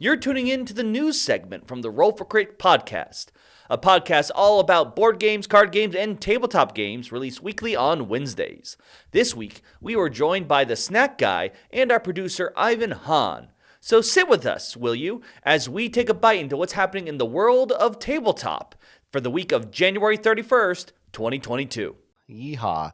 You're tuning in to the news segment from the Roll for Crit podcast, a podcast all about board games, card games, and tabletop games released weekly on Wednesdays. This week, we were joined by the snack guy and our producer, Ivan Hahn. So sit with us, will you, as we take a bite into what's happening in the world of tabletop for the week of January 31st, 2022. Yeehaw.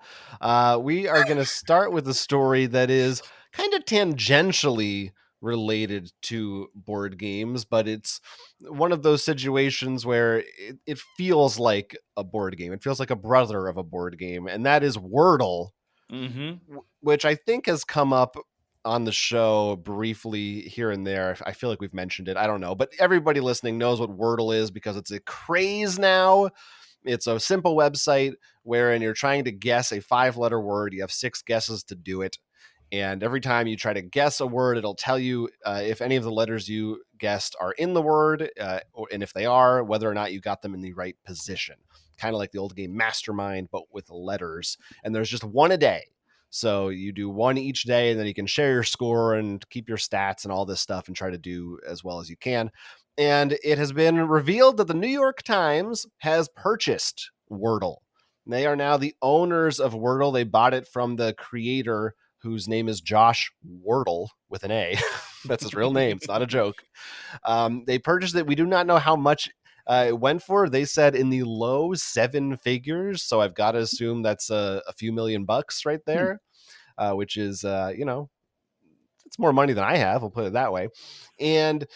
We are going to start with a story that is kind of tangentially related to board games, but it's one of those situations where it feels like a board game. It feels like a brother of a board game, and that is Wordle, which I think has come up on the show briefly here and there. I feel like we've mentioned it. I don't know, but everybody listening knows what Wordle is because it's a craze now. It's a simple website wherein you're trying to guess a 5-letter word. You have 6 guesses to do it. And every time you try to guess a word, it'll tell you if any of the letters you guessed are in the word, and if they are, whether or not you got them in the right position. Kind of like the old game Mastermind, but with letters. And there's just one a day. So you do one each day, and then you can share your score and keep your stats and all this stuff and try to do as well as you can. And it has been revealed that the New York Times has purchased Wordle. They are now the owners of Wordle. They bought it from the creator, whose name is Josh Wordle with an A. That's his real name. It's not a joke. They purchased it. We do not know how much it went for. They said in the low 7 figures. So I've got to assume that's a few $1,000,000 right there, which is, it's more money than I have. We'll put it that way. And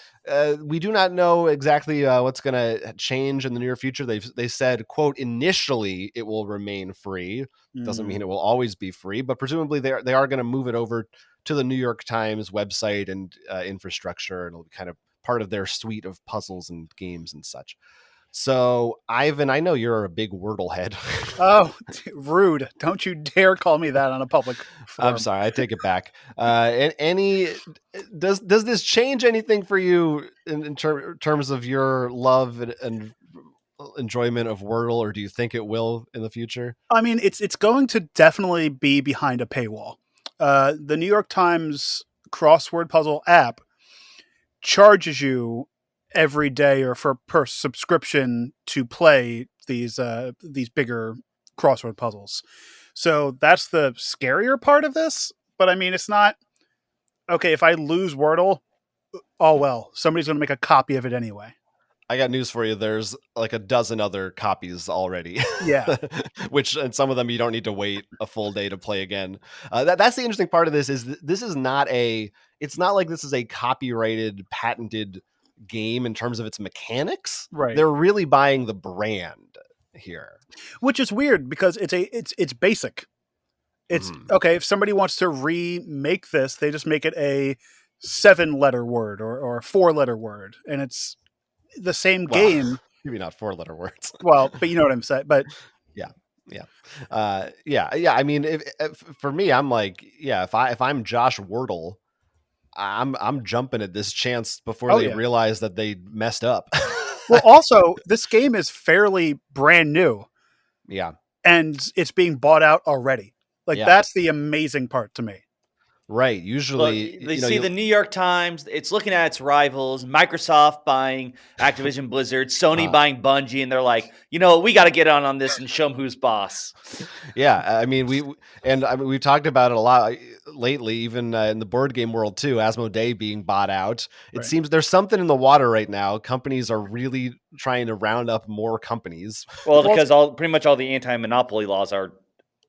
we do not know exactly what's going to change in the near future. They said, quote, initially it will remain free. Doesn't mean it will always be free, but presumably they are going to move it over to the New York Times website and infrastructure. And it'll be kind of part of their suite of puzzles and games and such. So, Ivan, I know you're a big Wordle head. Oh, rude. Don't you dare call me that on a public forum. I'm sorry. I take it back. Does this change anything for you in terms of your love and enjoyment of Wordle, or do you think it will in the future? I mean, it's going to definitely be behind a paywall. The New York Times crossword puzzle app charges you every day or per subscription to play these bigger crossword puzzles. So that's the scarier part of this. But I mean, it's not okay. If I lose Wordle, oh well, somebody's going to make a copy of it anyway. I got news for you. There's like a dozen other copies already. Yeah. And some of them you don't need to wait a full day to play again. That's the interesting part of this is this is not it's not like this is a copyrighted, patented game in terms of its mechanics. Right. They're really buying the brand here. Which is weird because it's basic. It's okay. If somebody wants to remake this, they just make it a 7-letter word or a 4-letter word. And it's the same game. Maybe not 4-letter words. Well, but you know what I'm saying. But yeah. I mean, if for me, I'm like, if I'm Josh Wordle, I'm jumping at this chance before they realize that they messed up. Well, also, this game is fairly brand new. Yeah. And it's being bought out already. That's the amazing part to me. Right. Usually the New York Times, it's looking at its rivals, Microsoft buying Activision Blizzard, Sony buying Bungie, and they're like, we got to get on this and show them who's boss. Yeah. I mean, we've talked about it a lot lately, even in the board game world too, Asmodee being bought out. It seems there's something in the water right now. Companies are really trying to round up more companies. Well, because pretty much all the anti-monopoly laws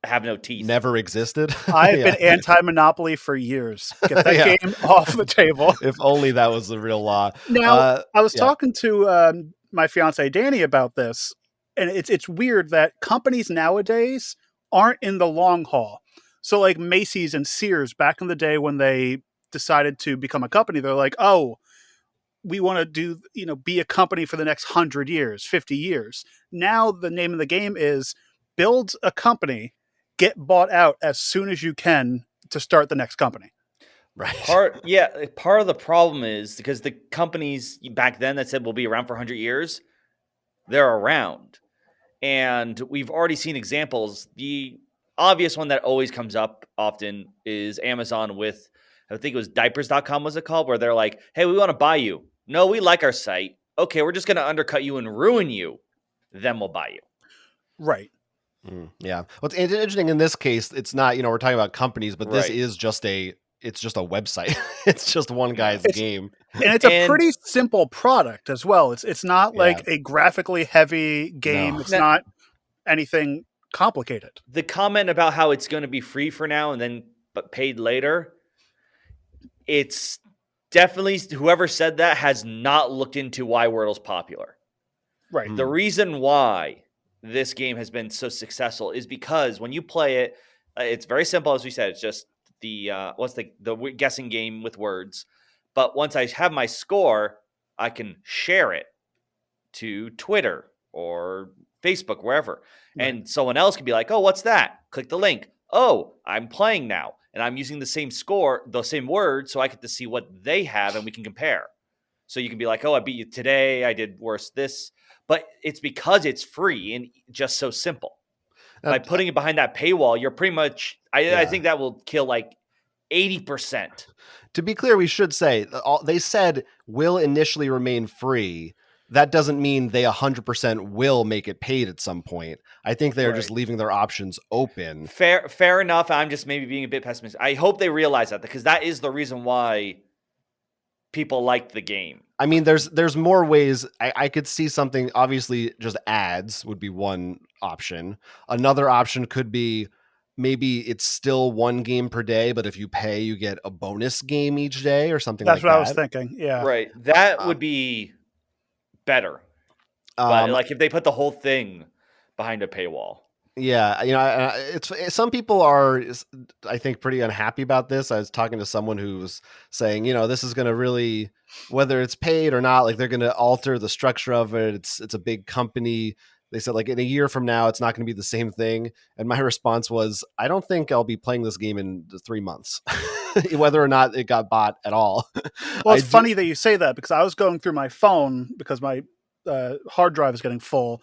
have no teeth. Never existed. I've been anti-monopoly for years. Get that game off the table. If only that was the real law. Now, I was talking to my fiance Danny about this, and it's weird that companies nowadays aren't in the long haul. So like Macy's and Sears back in the day when they decided to become a company, they're like, oh, we want to be a company for the next 100 years, 50 years. Now the name of the game is build a company, get bought out as soon as you can to start the next company. Right. Part of the problem is because the companies back then that said we'll be around for 100 years, they're around. And we've already seen examples. The obvious one that always comes up often is Amazon with, I think it was diapers.com was it called, where they're like, hey, we want to buy you. No, we like our site. Okay, we're just going to undercut you and ruin you. Then we'll buy you. Right. Yeah. What's interesting in this case, it's not, we're talking about companies, but this Right. is just it's just a website. It's just one guy's game. And it's a pretty simple product as well. It's not like a graphically heavy game. No. It's not anything complicated. The comment about how it's going to be free for now and then but paid later, it's definitely, whoever said that has not looked into why Wordle's popular. Right. The reason why this game has been so successful is because when you play it, it's very simple, as we said. It's just the guessing game with words. But once I have my score, I can share it to Twitter or Facebook, wherever. Right. And someone else can be like, oh, what's that? Click the link. Oh, I'm playing now. And I'm using the same score, the same word, so I get to see what they have and we can compare. So you can be like, oh, I beat you today. I did worse this. But it's because it's free and just so simple. By putting it behind that paywall, you're pretty much, I think that will kill like 80%. To be clear, we should say, they said will initially remain free. That doesn't mean they 100% will make it paid at some point. I think they're just leaving their options open. Fair enough. I'm just maybe being a bit pessimistic. I hope they realize that, because that is the reason why people like the game. I mean, there's more ways. I could see something. Obviously, just ads would be one option. Another option could be maybe it's still one game per day, but if you pay, you get a bonus game each day or something like that. That's what I was thinking. Yeah. Right. That would be better. But like if they put the whole thing behind a paywall. Yeah, it's some people are, I think, pretty unhappy about this. I was talking to someone who's saying, this is going to really, whether it's paid or not, like they're going to alter the structure of it. It's a big company. They said like in a year from now, it's not going to be the same thing. And my response was, I don't think I'll be playing this game in 3 months, whether or not it got bought at all. Well, it's funny that you say that, because I was going through my phone because my hard drive is getting full.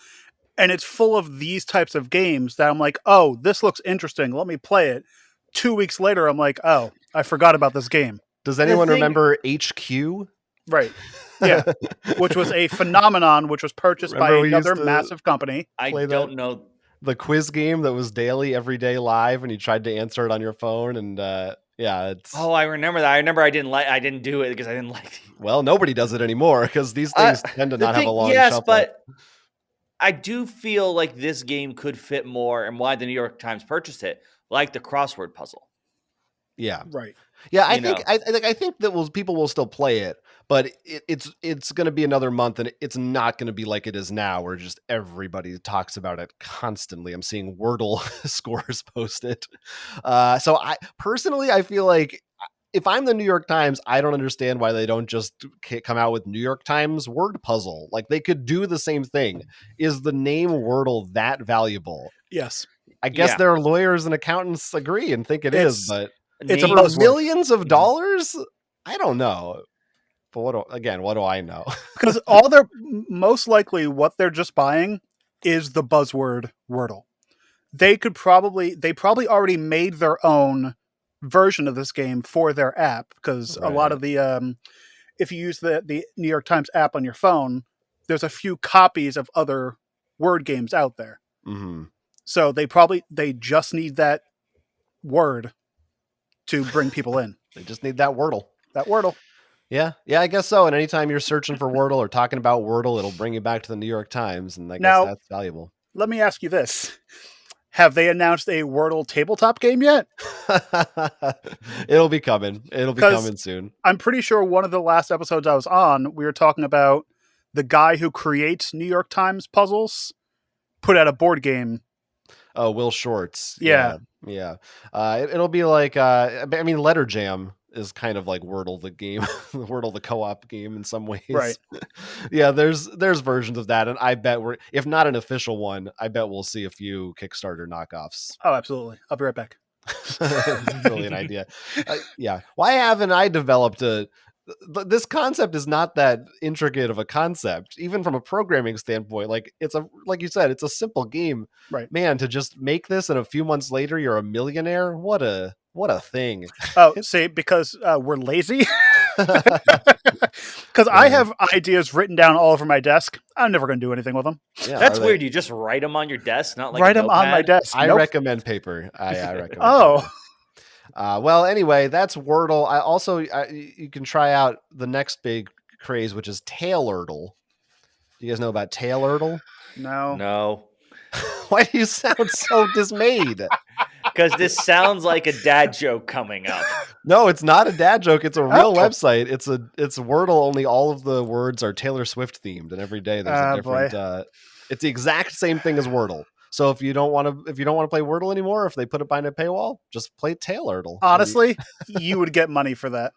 And it's full of these types of games that I'm like, oh, this looks interesting. Let me play it. 2 weeks later, I'm like, oh, I forgot about this game. Does anyone remember HQ? Right. Yeah. Which was a phenomenon, which was purchased by another massive company. I don't know. The quiz game that was daily, every day live, and you tried to answer it on your phone. And it's. Oh, I remember that. I remember I didn't do it because I didn't like it. Well, nobody does it anymore because these things tend to not have a long shelf life. I do feel like this game could fit more, and why the New York Times purchased it, like the crossword puzzle. Yeah. Right. Yeah, I think that people will still play it, but it's going to be another month, and it's not going to be like it is now, where just everybody talks about it constantly. I'm seeing Wordle scores posted. So I feel like if I'm the New York Times, I don't understand why they don't just come out with New York Times word puzzle. Like they could do the same thing. Is the name Wordle that valuable? Yes. I guess their lawyers and accountants agree and think it is, but it's for millions of dollars? I don't know. But what do I know? Because most likely what they're just buying is the buzzword Wordle. They probably already made their own version of this game for their app, because a lot of the if you use the New York Times app on your phone, there's a few copies of other word games out there. Mm-hmm. So they just need that word to bring people in. They just need that Wordle. Yeah, I guess so. And anytime you're searching for Wordle or talking about Wordle, it'll bring you back to the New York Times, and I guess that's valuable. Let me ask you this. Have they announced a Wordle tabletop game yet? It'll be coming. It'll be coming soon. I'm pretty sure one of the last episodes I was on, we were talking about the guy who creates New York Times puzzles put out a board game. Oh, Will Shorts. Yeah. It'll be like, Letter Jam is kind of like Wordle the game, Wordle the co-op game in some ways. Right. Yeah, there's versions of that, and I bet if not an official one, I bet we'll see a few Kickstarter knockoffs. Oh, absolutely. I'll be right back. Brilliant idea. Yeah. Why haven't I developed this concept is not that intricate of a concept, even from a programming standpoint. Like like you said, it's a simple game, right? Man, to just make this and a few months later, you're a millionaire. What a thing. Oh, see, because we're lazy. Because I have ideas written down all over my desk. I'm never going to do anything with them. Yeah, That's weird. You just write them on your desk, not like Write a them on my notepad? desk. I Nope. recommend paper. I recommend Oh. paper. Well, anyway, that's Wordle. I also you can try out the next big craze, which is Tailordle. Do you guys know about Tailordle? No. Why do you sound so dismayed? Because this sounds like a dad joke coming up. No, it's not a dad joke. It's a real website. It's Wordle. Only all of the words are Taylor Swift themed, and every day there's a different. It's the exact same thing as Wordle. So if you don't want to play Wordle anymore, if they put it behind a paywall, just play Tailordle. Honestly, you would get money for that.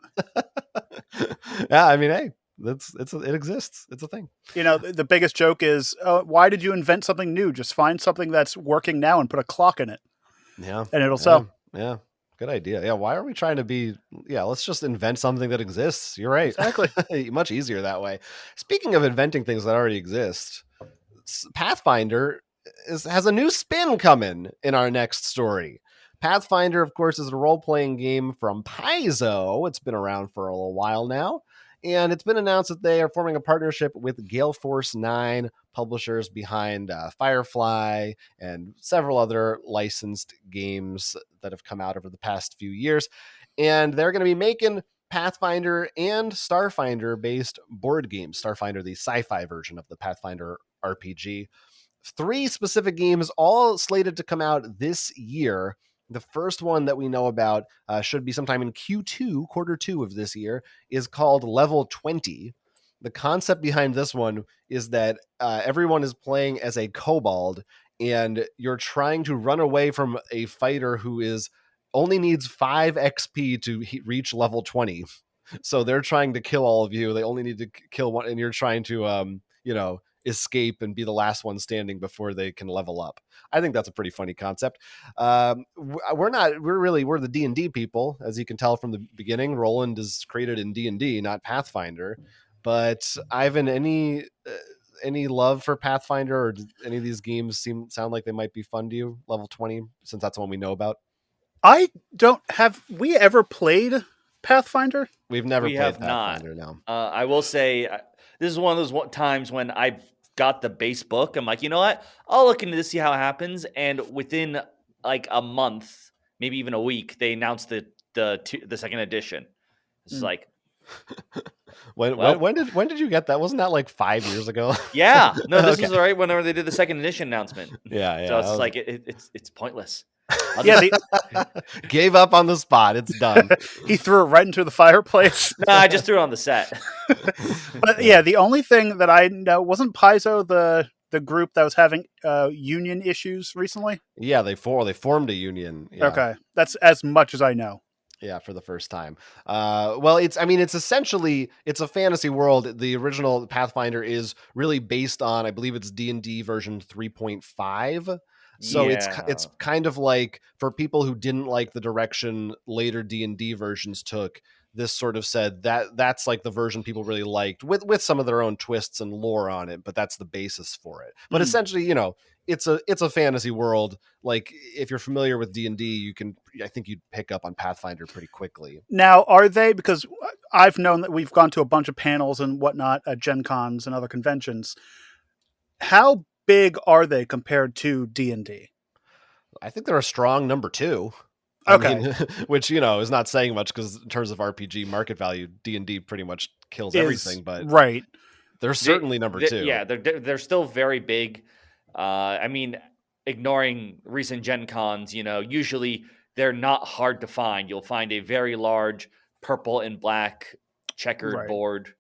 Yeah, I mean, hey, it exists. It's a thing. You know, the biggest joke is, why did you invent something new? Just find something that's working now and put a clock in it. Yeah, and it'll sell. Yeah, good idea. Yeah, why are we trying to be? Yeah, let's just invent something that exists. You're right. Exactly. Much easier that way. Speaking of inventing things that already exist, Pathfinder has a new spin coming in our next story. Pathfinder, of course, is a role-playing game from Paizo. It's been around for a little while now. And it's been announced that they are forming a partnership with Gale Force 9, publishers behind Firefly and several other licensed games that have come out over the past few years. And they're going to be making Pathfinder and Starfinder-based board games. Starfinder, the sci-fi version of the Pathfinder RPG. 3 specific games, all slated to come out this year. The first one that we know about should be sometime in Q2, quarter 2 of this year, is called Level 20. The concept behind this one is that everyone is playing as a kobold, and you're trying to run away from a fighter who only needs 5 XP to reach level 20. So they're trying to kill all of you. They only need to kill one, and you're trying to, escape and be the last one standing before they can level up. I think that's a pretty funny concept. We're the D&D people, as you can tell from the beginning. Roland is created in D&D, not Pathfinder. But Ivan, any love for Pathfinder, or do any of these games sound like they might be fun to you? Level 20, since that's the one we know about. Have we ever played Pathfinder? We've never played Pathfinder. No. I will say this is one of those times when I got the base book. I'm like, you know what? I'll look into this, see how it happens. And within like a month, maybe even a week, they announced the second edition. It's like, when did you get that? Wasn't that like 5 years ago? Yeah, no, this was right whenever they did the second edition announcement. Yeah. So it's like it's pointless. Gave up on the spot. It's done. He threw it right into the fireplace. No, I just threw it on the set. But yeah, the only thing that I know, wasn't Paizo the group that was having union issues recently? Yeah, they formed a union. Yeah. Okay, that's as much as I know. Yeah, for the first time. Well, it's essentially, it's a fantasy world. The original Pathfinder is really based on, I believe it's D&D version 3.5. So it's kind of like, for people who didn't like the direction later D&D versions took, this sort of said that's like the version people really liked, with some of their own twists and lore on it, but that's the basis for it. But essentially, it's a fantasy world. Like, if you're familiar with D&D, I think you'd pick up on Pathfinder pretty quickly. Now, are they, because I've known that we've gone to a bunch of panels and whatnot at Gen Cons and other conventions. How big are they compared to D&D? I think they're a strong number 2. Okay. Which, is not saying much, because in terms of RPG market value, D&D pretty much kills everything, but right. They're certainly number 2. Yeah, they're still very big. Ignoring recent Gen Cons, usually they're not hard to find. You'll find a very large purple and black checkered board,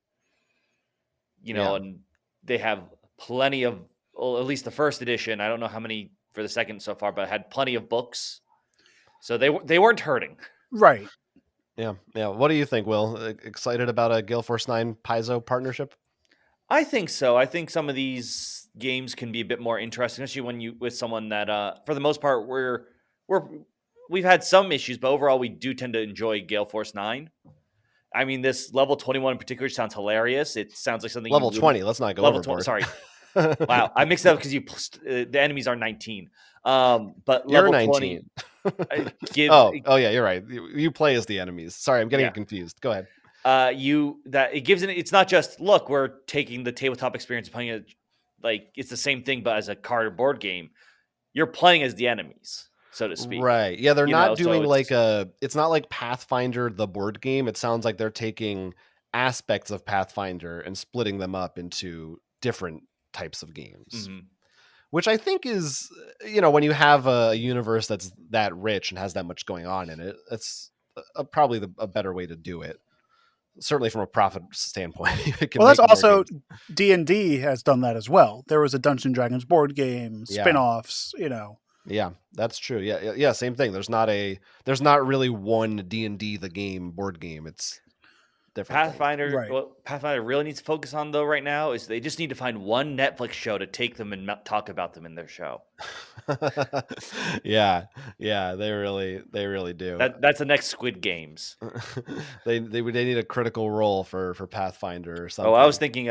and they have plenty of, well, at least the first edition. I don't know how many for the second so far, but had plenty of books. So they weren't hurting. Right. Yeah. What do you think, Will? Excited about a Gale Force 9 Paizo partnership? I think so. I think some of these games can be a bit more interesting, especially when you with someone that, for the most part, we've had some issues, but overall we do tend to enjoy Gale Force 9. I mean, this level 21 in particular sounds hilarious. It sounds like something level 20. Let's not go level overboard. 20. Sorry. Wow, I mixed it up because the enemies are 19. But you're level 19. 20. Oh yeah, you're right. You play as the enemies. Sorry, I'm getting confused. Go ahead. it gives it's not just look, we're taking the tabletop experience and playing it like it's the same thing, but as a card or board game. You're playing as the enemies, so to speak. Right. Yeah, they're not doing so like it's not like Pathfinder the board game. It sounds like they're taking aspects of Pathfinder and splitting them up into different types of games. Mm-hmm. Which I think is, when you have a universe that's that rich and has that much going on in it, that's probably a better way to do it. Certainly from a profit standpoint. Well, that's also D&D has done that as well. There was a Dungeons and Dragons board game, spin-offs, Yeah, that's true. Yeah, same thing. There's not really one D&D the game board game. It's different. Pathfinder. Right. What Pathfinder really needs to focus on though right now is they just need to find one Netflix show to take them and talk about them in their show. yeah, they really do. That's the next Squid Games. they need a critical role for Pathfinder or something. Oh, I was thinking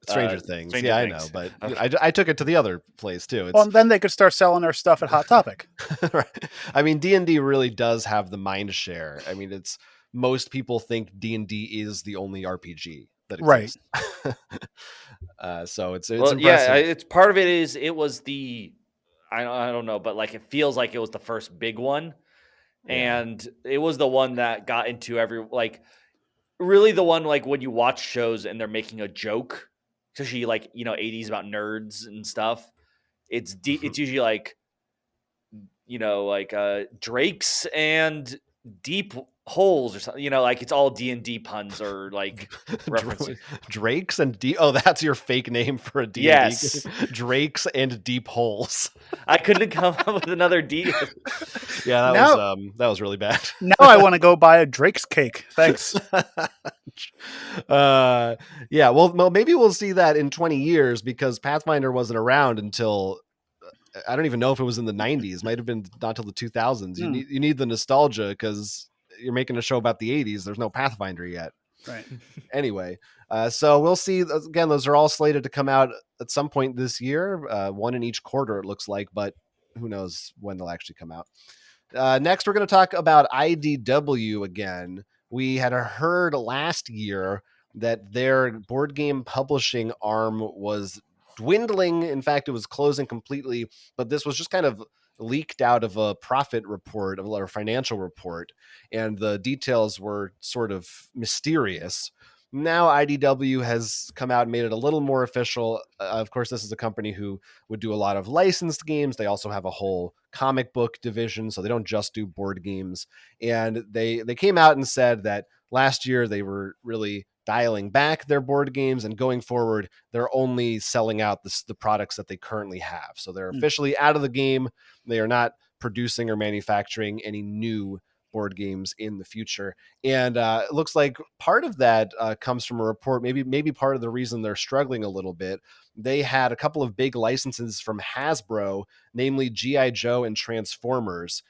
Stranger Things. Stranger yeah, Things. I know, but okay. I took it to the other place too. Well, then they could start selling their stuff at Hot Topic. Right. I mean, D&D really does have the mind share. I mean, most people think D&D is the only RPG that exists. Right. So it's impressive. Yeah, it's part of it is it was I don't know, but like it feels like it was the first big one, and it was the one that got into really the one like when you watch shows and they're making a joke, especially like 80s about nerds and stuff. It's it's usually like drakes and deep holes or something, like it's all D&D puns or like references. Drakes and that's your fake name for a D&D. Yes. Drakes and deep holes. I couldn't come up with another D. Yeah, that was really bad. Now I want to go buy a Drake's cake. Thanks. Yeah, well, maybe we'll see that in 20 years because Pathfinder wasn't around until I don't even know if it was in the 90s. Might have been not till the 2000s. You need the nostalgia because you're making a show about the 80s. There's no Pathfinder yet. Right. Anyway, so we'll see. Again, those are all slated to come out at some point this year. One in each quarter, it looks like, but who knows when they'll actually come out. Next, we're going to talk about IDW again. We had heard last year that their board game publishing arm was dwindling. In fact, it was closing completely, but this was just kind of leaked out of a profit report or financial report, and the details were sort of mysterious. Now IDW has come out and made it a little more official. Of course, this is a company who would do a lot of licensed games. They also have a whole comic book division, so they don't just do board games. And they came out and said that last year they were really dialing back their board games, and going forward, they're only selling out the products that they currently have. So they're officially out of the game. They are not producing or manufacturing any new board games in the future. And it looks like part of that comes from a report, maybe part of the reason they're struggling a little bit. They had a couple of big licenses from Hasbro, namely G.I. Joe and Transformers,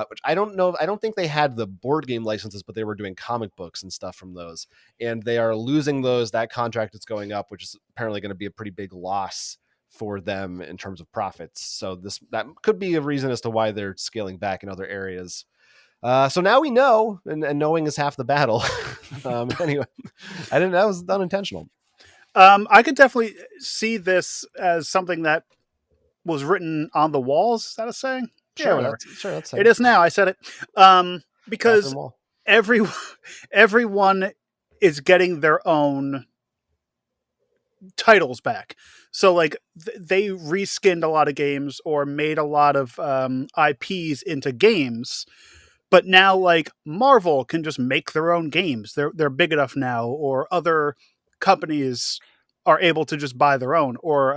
which I don't know. I don't think they had the board game licenses, but they were doing comic books and stuff from those. And they are losing those. That contract is going up, which is apparently going to be a pretty big loss for them in terms of profits. So that could be a reason as to why they're scaling back in other areas. So now we know, and knowing is half the battle. Anyway, that was unintentional. I could definitely see this as something that was written on the walls. Is that a saying? Sure, yeah, that's it is now. I said it. Because everyone is getting their own titles back. So like they reskinned a lot of games or made a lot of IPs into games. But now, like Marvel can just make their own games. They're big enough now, or other companies are able to just buy their own, or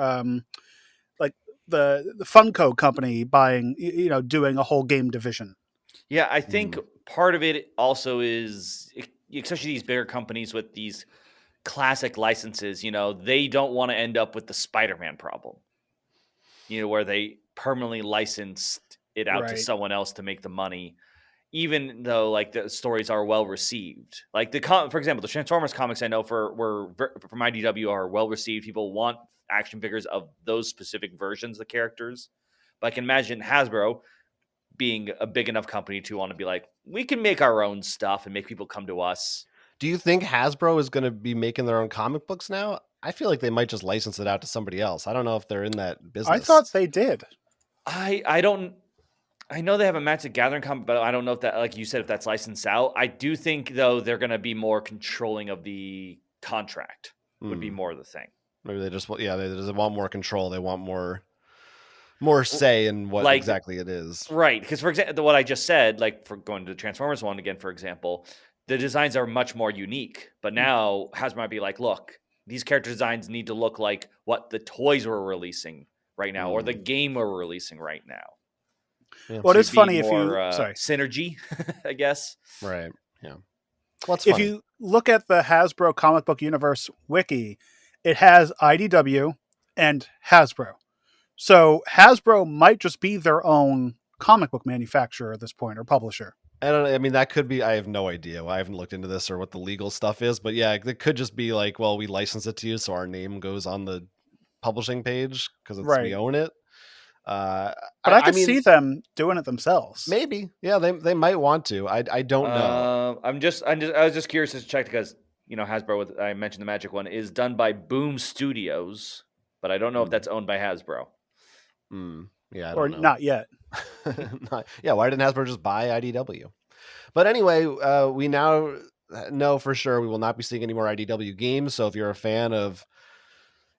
like the Funko company buying, doing a whole game division. Yeah, I think part of it also is, especially these bigger companies with these classic licenses. They don't want to end up with the Spider-Man problem. Where they permanently licensed it out to someone else to make the money. Even though like the stories are well received, like for example, the Transformers comics I know from IDW are well received. People want action figures of those specific versions of the characters. But I can imagine Hasbro being a big enough company to want to be like, we can make our own stuff and make people come to us. Do you think Hasbro is going to be making their own comic books now? I feel like they might just license it out to somebody else. I don't know if they're in that business. I thought they did. I don't. I know they have a Magic Gathering comic, but I don't know if that, like you said, if that's licensed out. I do think though they're going to be more controlling of the contract. Would be more the thing. Maybe they just want more control. They want more say in what exactly it is. Right. Because for example, what I just said, like for going to the Transformers one again, for example, the designs are much more unique. But now Hasbro might be like, look, these character designs need to look like what the toys we're releasing right now or the game we're releasing right now. Yeah. Well, it's funny if you synergy, I guess. Right. Yeah. Well, if you look at the Hasbro comic book universe wiki, it has IDW and Hasbro. So Hasbro might just be their own comic book manufacturer at this point or publisher. I don't know. I mean, that could be. I have no idea. I haven't looked into this or what the legal stuff is. But yeah, it could just be like, well, we license it to you, so our name goes on the publishing page because we own it. But I could see them doing it themselves. Maybe, yeah, they might want to. I don't know. I was just curious to check because Hasbro. I mentioned the Magic one is done by Boom Studios, but I don't know if that's owned by Hasbro. Yeah, I don't know. Not yet. Why didn't Hasbro just buy IDW? But anyway, we now know for sure we will not be seeing any more IDW games. So if you're a fan of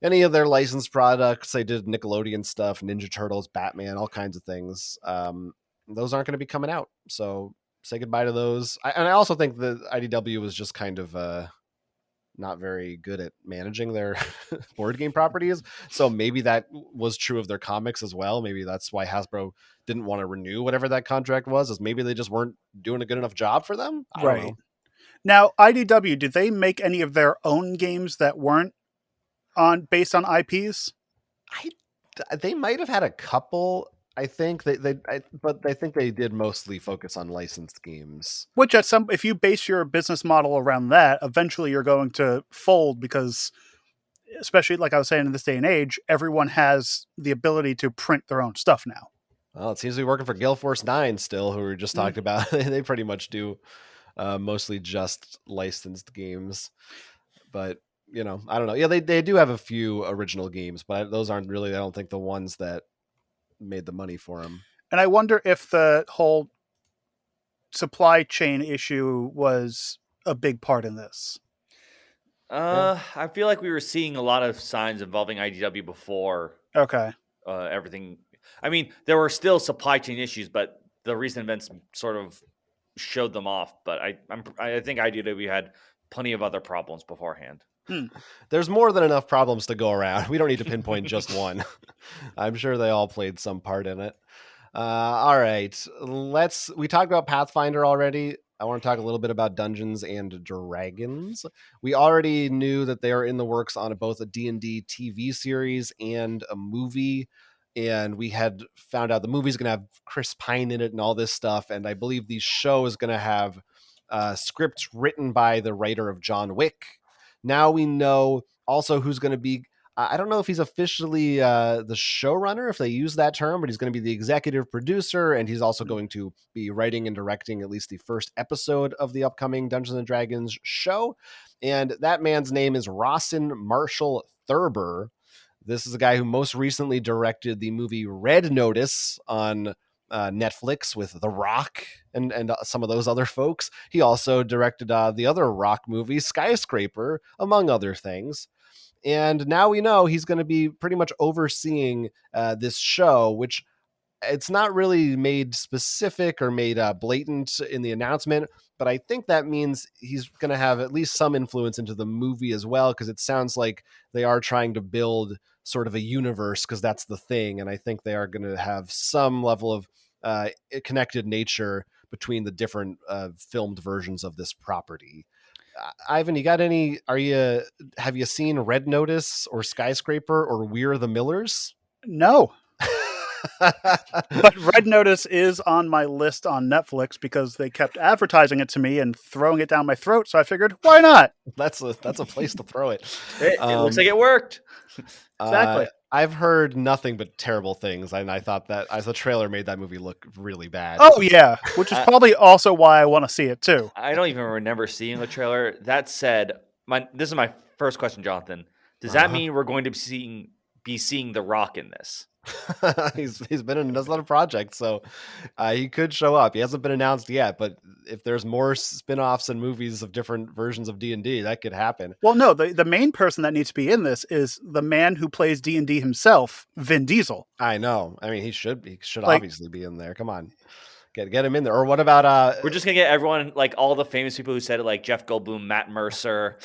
any of their licensed products, they did Nickelodeon stuff, Ninja Turtles, Batman, all kinds of things. Those aren't going to be coming out. So say goodbye to those. I also think that IDW was just kind of not very good at managing their board game properties. So maybe that was true of their comics as well. Maybe that's why Hasbro didn't want to renew whatever that contract was, is maybe they just weren't doing a good enough job for them. I don't know. Now, IDW, did they make any of their own games that weren't based on IPs? They might have had a couple. I think but I think they did mostly focus on licensed games. Which if you base your business model around that, eventually you're going to fold because, especially like I was saying in this day and age, everyone has the ability to print their own stuff now. Well, it seems to be working for Gale Force 9 still, who we just talked about. They pretty much do mostly just licensed games. But, I don't know. Yeah, they do have a few original games, but those aren't really, I don't think, the ones that made the money for them. And I wonder if the whole supply chain issue was a big part in this. I feel like we were seeing a lot of signs involving IDW before. Okay. Everything. I mean, there were still supply chain issues, but the recent events sort of showed them off. But I think IDW had plenty of other problems beforehand. There's more than enough problems to go around. We don't need to pinpoint just one. I'm sure they all played some part in it. All right. We talked about Pathfinder already. I want to talk a little bit about Dungeons and Dragons. We already knew that they are in the works on both a D&D TV series and a movie. And we had found out the movie's going to have Chris Pine in it and all this stuff. And I believe the show is going to have scripts written by the writer of John Wick. Now we know also who's going to be, I don't know if he's officially the showrunner, if they use that term, but he's going to be the executive producer, and he's also going to be writing and directing at least the first episode of the upcoming Dungeons & Dragons show. And that man's name is Rawson Marshall Thurber. This is a guy who most recently directed the movie Red Notice on Netflix with The Rock and some of those other folks. He also directed the other Rock movie, Skyscraper, among other things. And now we know he's going to be pretty much overseeing this show, which it's not really made specific or made blatant in the announcement, but I think that means he's going to have at least some influence into the movie as well, because it sounds like they are trying to build sort of a universe, because that's the thing. And I think they are going to have some level of connected nature between the different filmed versions of this property. Ivan, you got any? Have you seen Red Notice or Skyscraper or We're the Millers? No. But Red Notice is on my list on Netflix because they kept advertising it to me and throwing it down my throat. So I figured, why not? That's a place to throw it. It looks like it worked. Exactly. I've heard nothing but terrible things, and I thought that as the trailer made that movie look really bad. Oh yeah, which is probably also why I want to see it too. I don't even remember seeing the trailer. That said, this is my first question, Jonathan. Does that mean we're going to be seeing The Rock in this? He's been in a lot of projects, so he could show up. He hasn't been announced yet, but if there's more spin-offs and movies of different versions of D&D, that could happen. Well, no, the main person that needs to be in this is the man who plays D&D himself, Vin Diesel. I know. I mean, he should obviously be in there. Come on. Get him in there. Or what about we're just gonna get everyone, like all the famous people who said it, like Jeff Goldblum, Matt Mercer.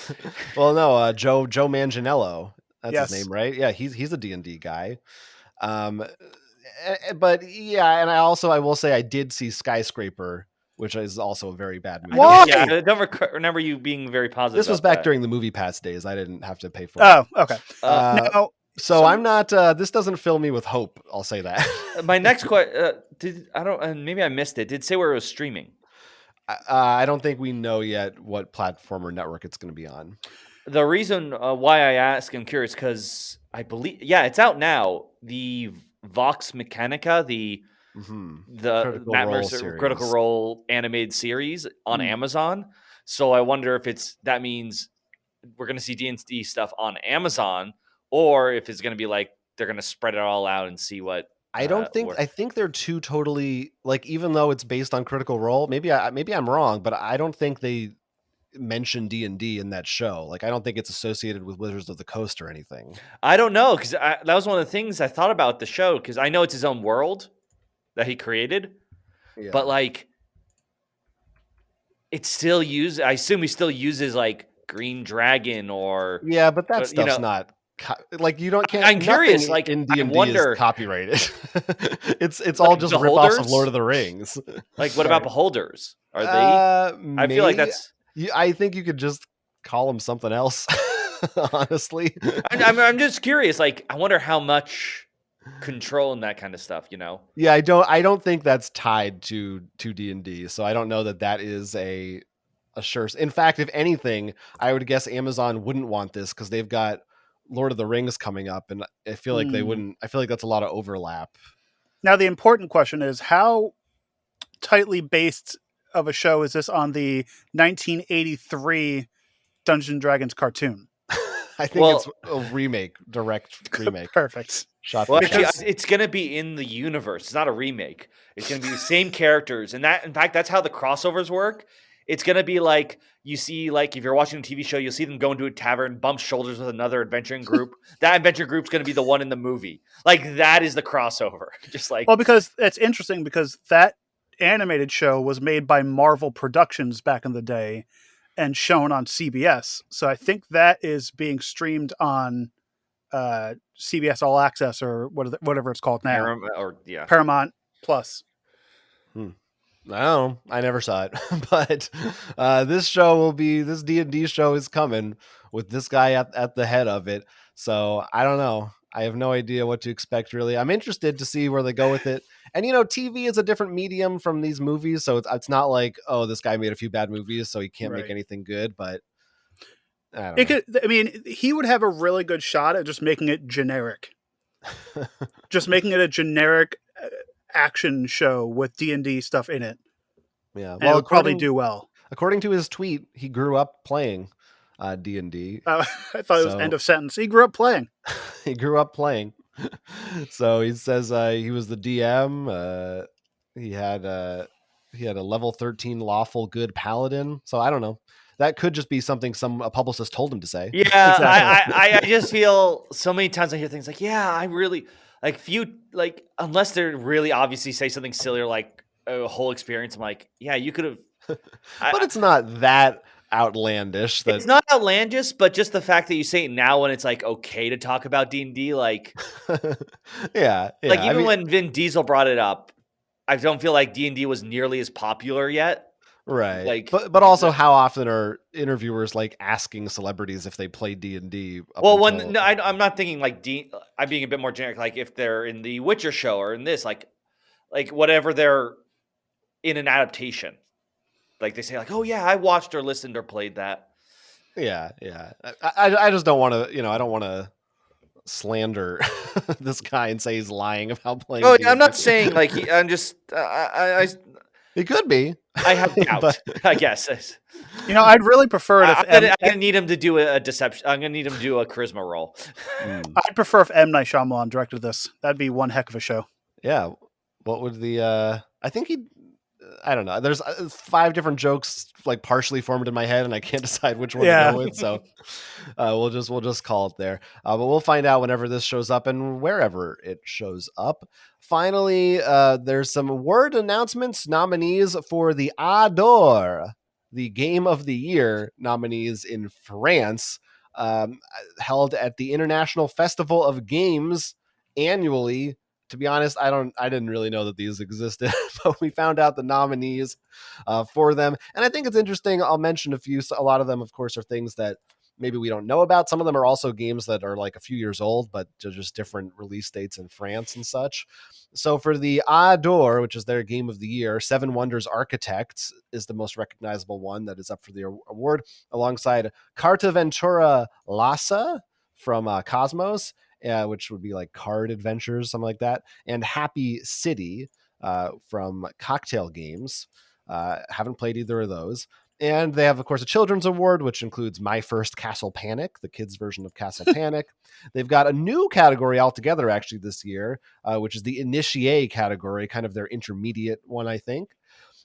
Well, no, Joe Manganiello. That's his name, right? Yeah, he's a D&D guy. But yeah, and I will say I did see Skyscraper, which is also a very bad movie. Why? Yeah, I don't remember you being very positive. This was back during the Movie Pass days. I didn't have to pay for it. Oh, okay. Now, so I'm not. This doesn't fill me with hope. I'll say that. My next question, maybe I missed it. Did it say where it was streaming? I don't think we know yet what platform or network it's going to be on. The reason why I ask, I'm curious, because I believe, it's out now. The Vox Mechanica, the Matt Mercer Critical Role animated series on Amazon. So I wonder if that means we're going to see D&D stuff on Amazon, or if it's going to be like they're going to spread it all out and see what. I don't think. I think they're two totally, like, even though it's based on Critical Role. Maybe I'm wrong, but I don't think they mention D&D in that show. Like, I don't think it's associated with Wizards of the Coast or anything. I don't know, because that was one of the things I thought about the show, because I know it's his own world that he created, but like it's still used. I assume he still uses like Green Dragon or but that stuff's not like you don't. Can't, I'm curious. Like in D&D, I wonder, is copyrighted. it's like all just ripoffs of Lord of the Rings. Like, what about Beholders? Are they? I feel like that's. I think you could just call them something else. Honestly, I'm just curious. Like, I wonder how much control and that kind of stuff. Yeah, I don't think that's tied to D&D. So I don't know that is a sure. In fact, if anything, I would guess Amazon wouldn't want this because they've got Lord of the Rings coming up, and I feel like they wouldn't. I feel like that's a lot of overlap. Now, the important question is, how tightly based of a show is this on the 1983 Dungeons and Dragons cartoon? I think it's a direct remake. Perfect. It's going to be in the universe. It's not a remake. It's going to be the same characters, and in fact, that's how the crossovers work. It's going to be like, you see, like, if you're watching a TV show, you'll see them go into a tavern, bump shoulders with another adventuring group. That adventure group's going to be the one in the movie. Like, that is the crossover. Just like, because it's interesting because that animated show was made by Marvel Productions back in the day and shown on CBS. So I think that is being streamed on CBS All Access or whatever it's called now. Paramount Plus. No, I never saw it, but this D&D show is coming with this guy at the head of it. So I don't know. I have no idea what to expect, really. I'm interested to see where they go with it. And, TV is a different medium from these movies. So it's not like, oh, this guy made a few bad movies, so he can't make anything good. But I don't know. He would have a really good shot at just making it generic. Just making it a generic action show with D&D stuff in it. Yeah. Well, it would probably do well. According to his tweet, he grew up playing D&D. I thought it was end of sentence. He grew up playing. He grew up playing. So he says he was the DM. He had a level 13 lawful good paladin. So I don't know. That could just be something a publicist told him to say. Yeah, exactly. I just feel so many times I hear things like, yeah, I really unless they're really obviously say something silly or like a whole experience. I'm like, yeah, you could have. But it's not that outlandish. It's not outlandish, but just the fact that you say it now when it's like okay to talk about D&D, like, yeah. Like even when Vin Diesel brought it up, I don't feel like D&D was nearly as popular yet. Right. Like, but also, how often are interviewers like asking celebrities if they play D&D? I'm not thinking like I'm being a bit more generic. Like if they're in the Witcher show or in this, like whatever they're in an adaptation, like they say like, oh yeah, I watched or listened or played that. Yeah. I just don't want to. I don't want to slander this guy and say he's lying about playing. Oh, D&D. I'm not saying like I'm just He could be. I have doubt. But- I guess. I'd really prefer it if I'm gonna need him to do a deception. I'm gonna need him to do a charisma roll. I'd prefer if M. Night Shyamalan directed this. That'd be one heck of a show. Yeah. What would the? I think he. I don't know. There's 5 different jokes like partially formed in my head, and I can't decide which one to go with. So we'll just call it there. But we'll find out whenever this shows up and wherever it shows up. Finally, there's some word announcements. Nominees for the Adore, the Game of the Year nominees in France, held at the International Festival of Games annually. To be honest, I didn't really know that these existed, but we found out the nominees for them. And I think it's interesting. I'll mention a few. A lot of them, of course, are things that maybe we don't know about. Some of them are also games that are like a few years old, but just different release dates in France and such. So for the Adore, which is their game of the year, Seven Wonders Architects is the most recognizable one that is up for the award, alongside Carta Ventura Lassa from Cosmos, which would be like Card Adventures, something like that, and Happy City from Cocktail Games. Haven't played either of those. And they have, of course, a children's award, which includes My First Castle Panic, the kids' version of Castle Panic. They've got a new category altogether, actually, this year, which is the Initiate category, kind of their intermediate one, I think.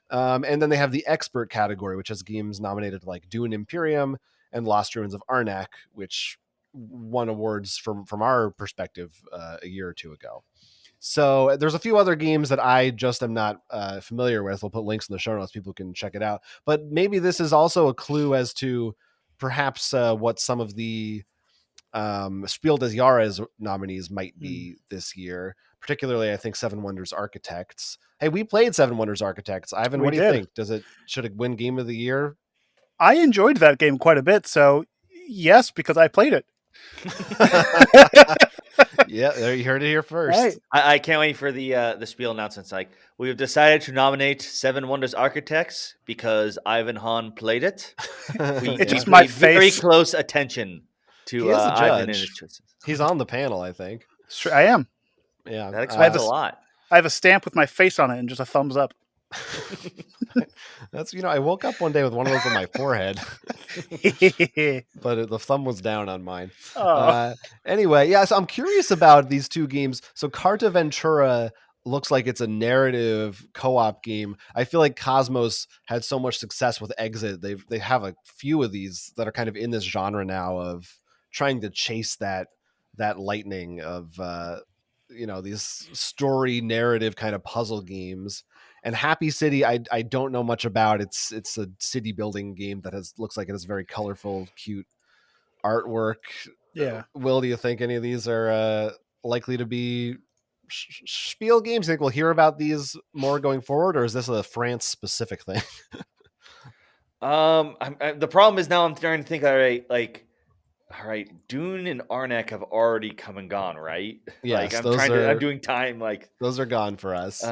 And then they have the Expert category, which has games nominated like Dune Imperium and Lost Ruins of Arnak, which won awards from our perspective a year or two ago. So there's a few other games that I just am not familiar with. We'll put links in the show notes. People can check it out. But maybe this is also a clue as to perhaps what some of the Spiel des Jahres nominees might be this year. Particularly, I think Seven Wonders Architects. Hey, we played Seven Wonders Architects. Ivan, what do you think? Should it win Game of the Year? I enjoyed that game quite a bit. So yes, because I played it. Yeah, there you heard it here first. Right. I can't wait for the spiel announcements. Like, we've decided to nominate Seven Wonders Architects because Ivan Hahn played it. It's just my face. Very close attention to He is the Ivan and judge. his choices. He's on the panel, I think. Sure, I am. Yeah, That explains a lot. I have a stamp with my face on it and just a thumbs up. That's, I woke up one day with one of those on my forehead, but the thumb was down on mine. Anyway, yeah, so I'm curious about these two games. So Carta Ventura looks like it's a narrative co-op game. I feel like Cosmos had so much success with Exit. They have a few of these that are kind of in this genre now of trying to chase that lightning of these story narrative kind of puzzle games. And Happy City, I don't know much about. It's a city building game that looks like it has very colorful, cute artwork. Yeah. Will, do you think any of these are likely to be Spiel games? Do you think we'll hear about these more going forward, or is this a France specific thing? The problem is now I'm trying to think. All right, Dune and Arnak have already come and gone, right? Yes, I'm doing time. Like, those are gone for us.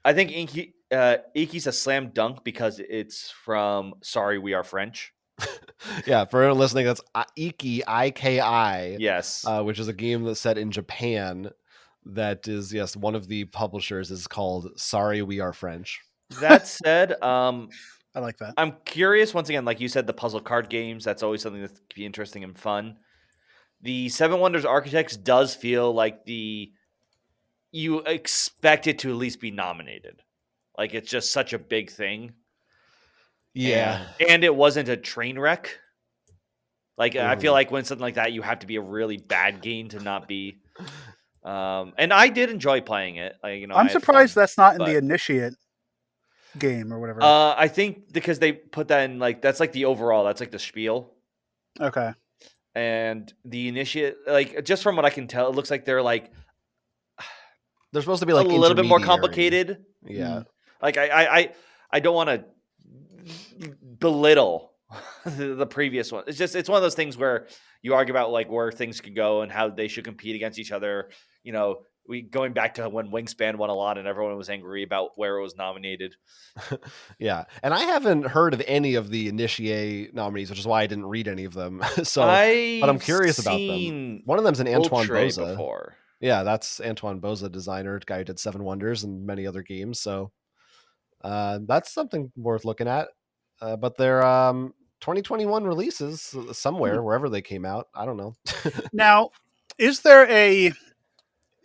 I think Iki's a slam dunk because it's from Sorry We Are French. Yeah, for anyone listening, that's Iki, IKI. Yes. Which is a game that's set in Japan. That is, yes, one of the publishers is called Sorry We Are French. That said, I like that. I'm curious, once again, like you said, the puzzle card games, that's always something that could be interesting and fun. The Seven Wonders Architects does feel like you expect it to at least be nominated. Like, it's just such a big thing. Yeah. And it wasn't a train wreck. Like, I feel like when something like that, you have to be a really bad game to not be. And I did enjoy playing it. I'm surprised that's not in the Initiate game or whatever. I think because they put that in, like, that's like the overall, that's like the spiel. Okay. And the Initiate, like, just from what I can tell, it looks like they're like, they're supposed to be like a little bit more complicated. Yeah. Like, I don't want to belittle the previous one. It's one of those things where you argue about like where things can go and how they should compete against each other. going back to when Wingspan won a lot and everyone was angry about where it was nominated. Yeah, and I haven't heard of any of the Initiate nominees, which is why I didn't read any of them. But I'm curious about them. One of them's an Antoine Boza. Before. Yeah, that's Antoine Boza, designer, guy who did Seven Wonders and many other games. So that's something worth looking at. But they're 2021 releases somewhere, wherever they came out. I don't know. Now, is there a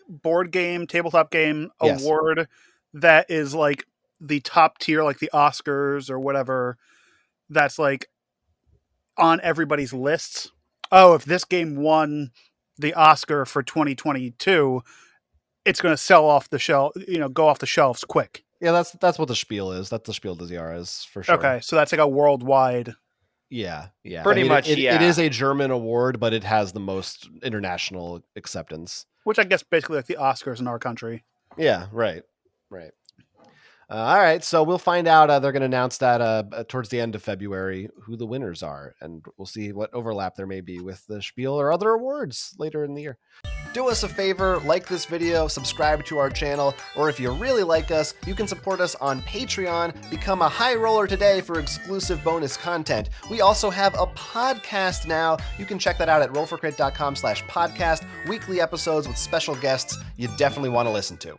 board game, tabletop game award that is like the top tier, like the Oscars or whatever, that's like on everybody's lists? Oh, if this game won the Oscar for 2022, it's going to sell off the shelf, go off the shelves quick. Yeah, that's what the spiel is. That's the spiel des Jahres for sure. Okay, so that's like a worldwide. Yeah. Pretty much, It is a German award, but it has the most international acceptance. Which I guess basically like the Oscars in our country. Yeah, right. All right, so we'll find out. They're going to announce that towards the end of February who the winners are, and we'll see what overlap there may be with the spiel or other awards later in the year. Do us a favor, like this video, subscribe to our channel, or if you really like us, you can support us on Patreon. Become a high roller today for exclusive bonus content. We also have a podcast now. You can check that out at rollforcrit.com/podcast. Weekly episodes with special guests you definitely want to listen to.